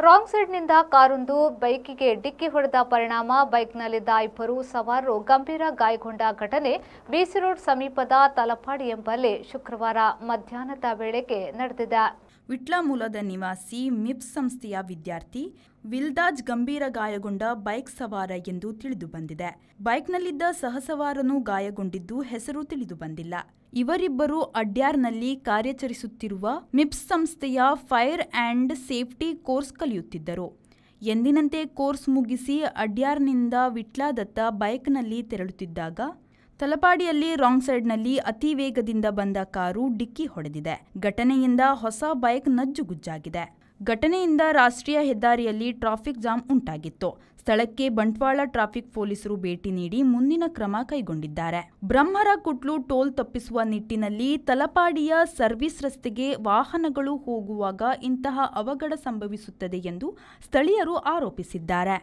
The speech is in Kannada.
ರಾಂಗ್ ಸೈಡ್ನಿಂದ ಕಾರೊಂದು ಬೈಕಿಗೆ ಡಿಕ್ಕಿ ಹೊಡೆದ ಪರಿಣಾಮ ಬೈಕ್ನಲ್ಲಿದ್ದ ಇಬ್ಬರು ಸವಾರರು ಗಂಭೀರ ಗಾಯಗೊಂಡ ಘಟನೆ ಬಿಸಿ ರೋಡ್ ಸಮೀಪದ ತಲಪಾಡಿ ಎಂಬಲ್ಲಿ ಶುಕ್ರವಾರ ಮಧ್ಯಾಹ್ನದ ವೇಳೆಗೆ ನಡೆದಿದೆ. ವಿಟ್ಲ ಮೂಲದ ನಿವಾಸಿ ಮಿಪ್ಸ್ ಸಂಸ್ಥೆಯ ವಿದ್ಯಾರ್ಥಿ ವಿಲ್ದಾಜ್ ಗಂಭೀರ ಗಾಯಗೊಂಡ ಬೈಕ್ ಸವಾರ ಎಂದು ತಿಳಿದುಬಂದಿದೆ. ಬೈಕ್ನಲ್ಲಿದ್ದ ಸಹಸವಾರನೂ ಗಾಯಗೊಂಡಿದ್ದು ಹೆಸರು ತಿಳಿದುಬಂದಿಲ್ಲ. ಇವರಿಬ್ಬರು ಅಡ್ಯಾರ್ನಲ್ಲಿ ಕಾರ್ಯಾಚರಿಸುತ್ತಿರುವ ಮಿಪ್ಸ್ ಸಂಸ್ಥೆಯ ಫೈರ್ ಆ್ಯಂಡ್ ಸೇಫ್ಟಿ ಕೋರ್ಸ್ ಕಲಿಯುತ್ತಿದ್ದರು. ಎಂದಿನಂತೆ ಕೋರ್ಸ್ ಮುಗಿಸಿ ಅಡ್ಯಾರ್ನಿಂದ ವಿಟ್ಲದತ್ತ ಬೈಕ್ನಲ್ಲಿ ತೆರಳುತ್ತಿದ್ದಾಗ ತಲಪಾಡಿಯಲ್ಲಿ ರಾಂಗ್ ಸೈಡ್ನಲ್ಲಿ ಅತಿ ವೇಗದಿಂದ ಬಂದ ಕಾರು ಡಿಕ್ಕಿ ಹೊಡೆದಿದೆ. ಘಟನೆಯಿಂದ ಹೊಸ ಬೈಕ್ ನಜ್ಜುಗುಜ್ಜಾಗಿದೆ. ಘಟನೆಯಿಂದ ರಾಷ್ಟ್ರೀಯ ಹೆದ್ದಾರಿಯಲ್ಲಿ ಟ್ರಾಫಿಕ್ ಜಾಮ್ ಉಂಟಾಗಿತ್ತು. ಸ್ಥಳಕ್ಕೆ ಬಂಟ್ವಾಳ ಟ್ರಾಫಿಕ್ ಪೊಲೀಸರು ಭೇಟಿ ನೀಡಿ ಮುಂದಿನ ಕ್ರಮ ಕೈಗೊಂಡಿದ್ದಾರೆ. ಬ್ರಹ್ಮರ ಕುಟ್ಲು ಟೋಲ್ ತಪ್ಪಿಸುವ ನಿಟ್ಟಿನಲ್ಲಿ ತಲಪಾಡಿಯ ಸರ್ವಿಸ್ ರಸ್ತೆಗೆ ವಾಹನಗಳು ಹೋಗುವಾಗ ಇಂತಹ ಅವಘಡ ಸಂಭವಿಸುತ್ತದೆ ಎಂದು ಸ್ಥಳೀಯರು ಆರೋಪಿಸಿದ್ದಾರೆ.